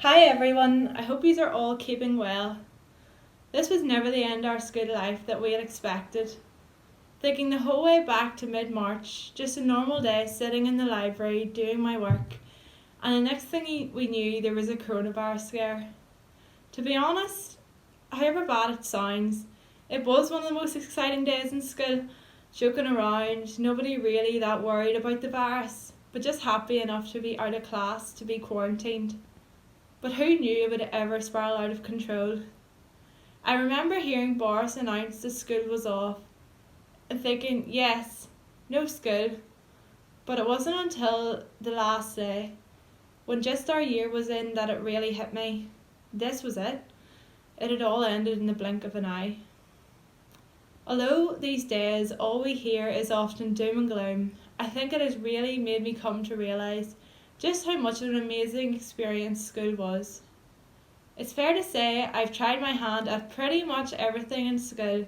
Hi everyone, I hope you are all keeping well. This was never the end of our school life that we had expected. Thinking the whole way back to mid-March, just a normal day sitting in the library doing my work, and the next thing we knew there was a coronavirus scare. To be honest, however bad it sounds, it was one of the most exciting days in school, joking around, nobody really that worried about the virus, but just happy enough to be out of class, to be quarantined. But who knew it would ever spiral out of control? I remember hearing Boris announce the school was off and thinking, yes, no school. But it wasn't until the last day, when just our year was in, that it really hit me. This was it. It had all ended in the blink of an eye. Although these days all we hear is often doom and gloom, I think it has really made me come to realise just how much of an amazing experience school was. It's fair to say I've tried my hand at pretty much everything in school,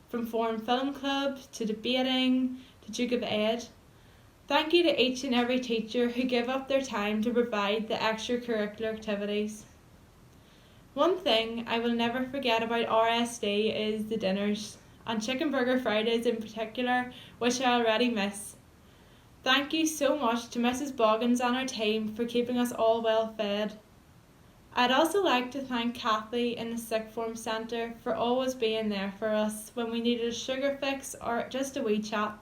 from Foreign Film Club to debating to Duke of Ed. Thank you to each and every teacher who give up their time to provide the extracurricular activities. One thing I will never forget about RSD is the dinners, and Chicken Burger Fridays in particular, which I already miss. Thank you so much to Mrs. Boggins and her team for keeping us all well fed. I'd also like to thank Kathy in the Sixth Form Centre for always being there for us when we needed a sugar fix or just a wee chat.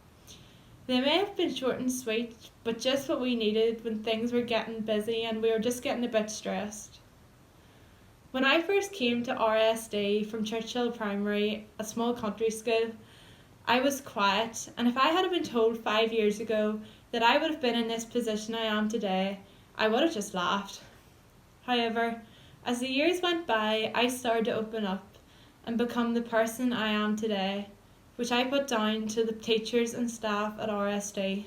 They may have been short and sweet, but just what we needed when things were getting busy and we were just getting a bit stressed. When I first came to RSD from Churchill Primary, a small country school, I was quiet, and if I had been told 5 years ago that I would have been in this position I am today, I would have just laughed. However, as the years went by, I started to open up and become the person I am today, which I put down to the teachers and staff at RSD.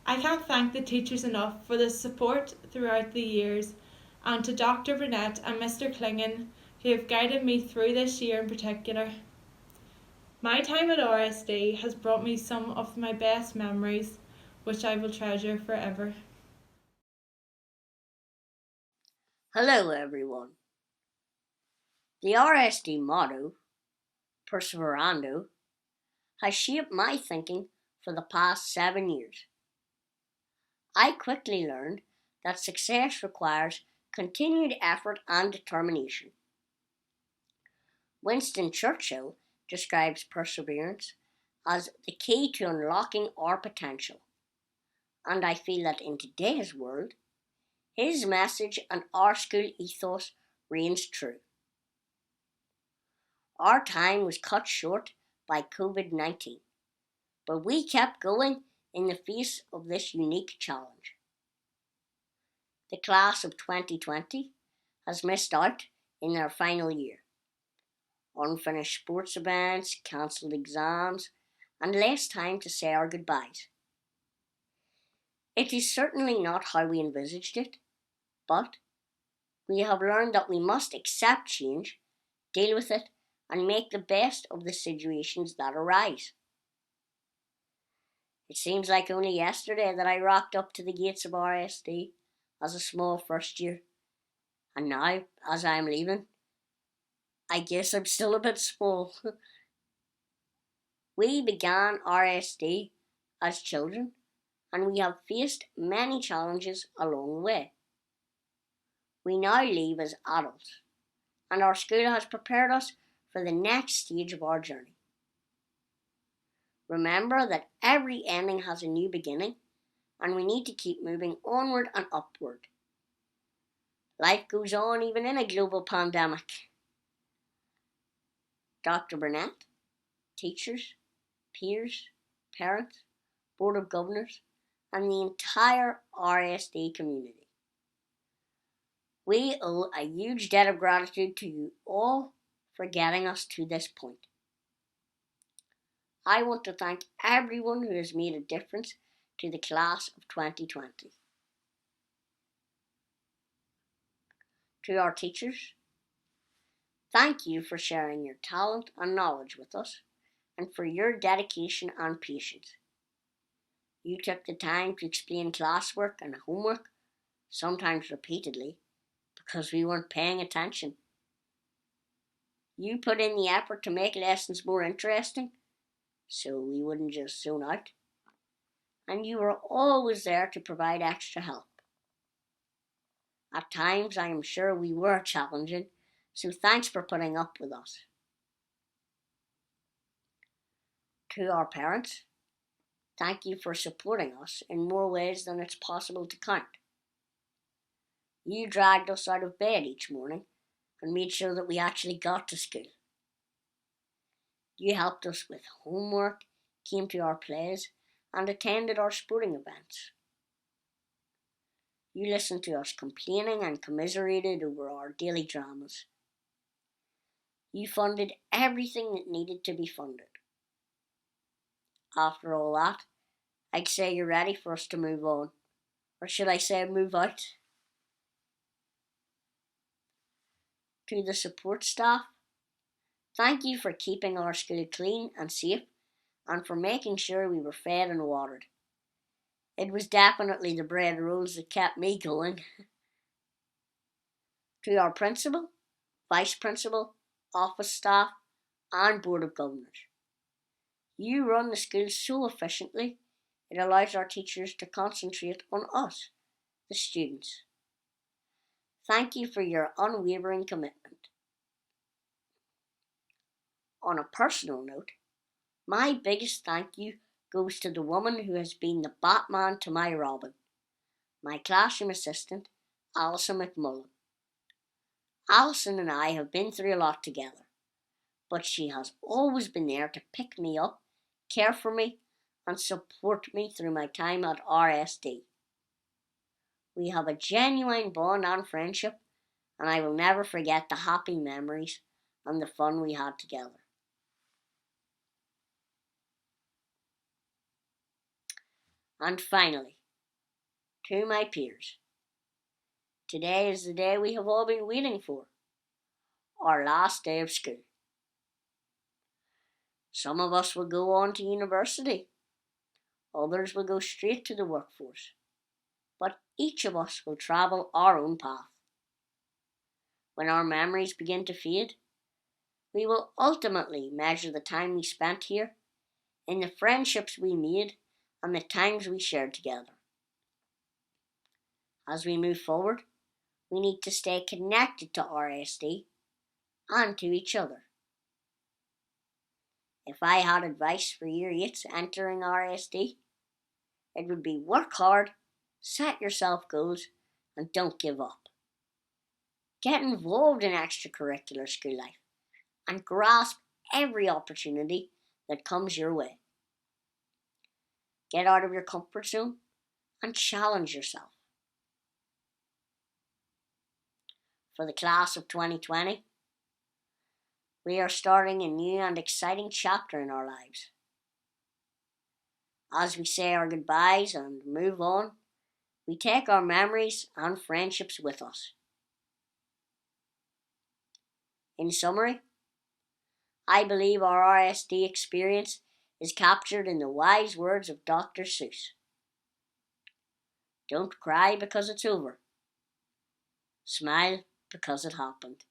I can't thank the teachers enough for the support throughout the years, and to Dr. Burnett and Mr. Klingon, who have guided me through this year in particular. My time at RSD has brought me some of my best memories, which I will treasure forever. Hello, everyone. The RSD motto, Perseverando, has shaped my thinking for the past 7 years. I quickly learned that success requires continued effort and determination. Winston Churchill describes perseverance as the key to unlocking our potential, and I feel that in today's world, his message and our school ethos reigns true. Our time was cut short by COVID-19, but we kept going in the face of this unique challenge. The class of 2020 has missed out in their final year. Unfinished sports events, cancelled exams, and less time to say our goodbyes. It is certainly not how we envisaged it, but we have learned that we must accept change, deal with it, and make the best of the situations that arise. It seems like only yesterday that I rocked up to the gates of RSD as a small first year, and now, as I am leaving, I guess I'm still a bit small. We began RSD as children, and we have faced many challenges along the way. We now leave as adults, and our school has prepared us for the next stage of our journey. Remember that every ending has a new beginning, and we need to keep moving onward and upward. Life goes on even in a global pandemic. Dr. Burnett, teachers, peers, parents, Board of Governors, and the entire RSD community. We owe a huge debt of gratitude to you all for getting us to this point. I want to thank everyone who has made a difference to the class of 2020. To our teachers, thank you for sharing your talent and knowledge with us, and for your dedication and patience. You took the time to explain classwork and homework, sometimes repeatedly, because we weren't paying attention. You put in the effort to make lessons more interesting, so we wouldn't just zone out. And you were always there to provide extra help. At times, I am sure we were challenging, so thanks for putting up with us. To our parents, thank you for supporting us in more ways than it's possible to count. You dragged us out of bed each morning and made sure that we actually got to school. You helped us with homework, came to our plays, and attended our sporting events. You listened to us complaining and commiserated over our daily dramas. You funded everything that needed to be funded. After all that, I'd say you're ready for us to move on. Or should I say move out? To the support staff, thank you for keeping our school clean and safe and for making sure we were fed and watered. It was definitely the bread rolls that kept me going. To our principal, vice principal, office staff, and board of governors. You run the school so efficiently, it allows our teachers to concentrate on us, the students. Thank you for your unwavering commitment. On a personal note, my biggest thank you goes to the woman who has been the Batman to my Robin, my classroom assistant, Alison McMullen. Alison and I have been through a lot together, but she has always been there to pick me up, care for me, and support me through my time at RSD. We have a genuine bond and friendship, and I will never forget the happy memories and the fun we had together. And finally, to my peers, today is the day we have all been waiting for, our last day of school. Some of us will go on to university, others will go straight to the workforce, but each of us will travel our own path. When our memories begin to fade, we will ultimately measure the time we spent here, in the friendships we made, and the times we shared together. As we move forward, we need to stay connected to RSD and to each other. If I had advice for Year 8s entering RSD, it would be work hard, set yourself goals, and don't give up. Get involved in extracurricular school life and grasp every opportunity that comes your way. Get out of your comfort zone and challenge yourself. For the class of 2020, we are starting a new and exciting chapter in our lives. As we say our goodbyes and move on, we take our memories and friendships with us. In summary, I believe our RSD experience is captured in the wise words of Dr. Seuss. Don't cry because it's over. Smile because it happened.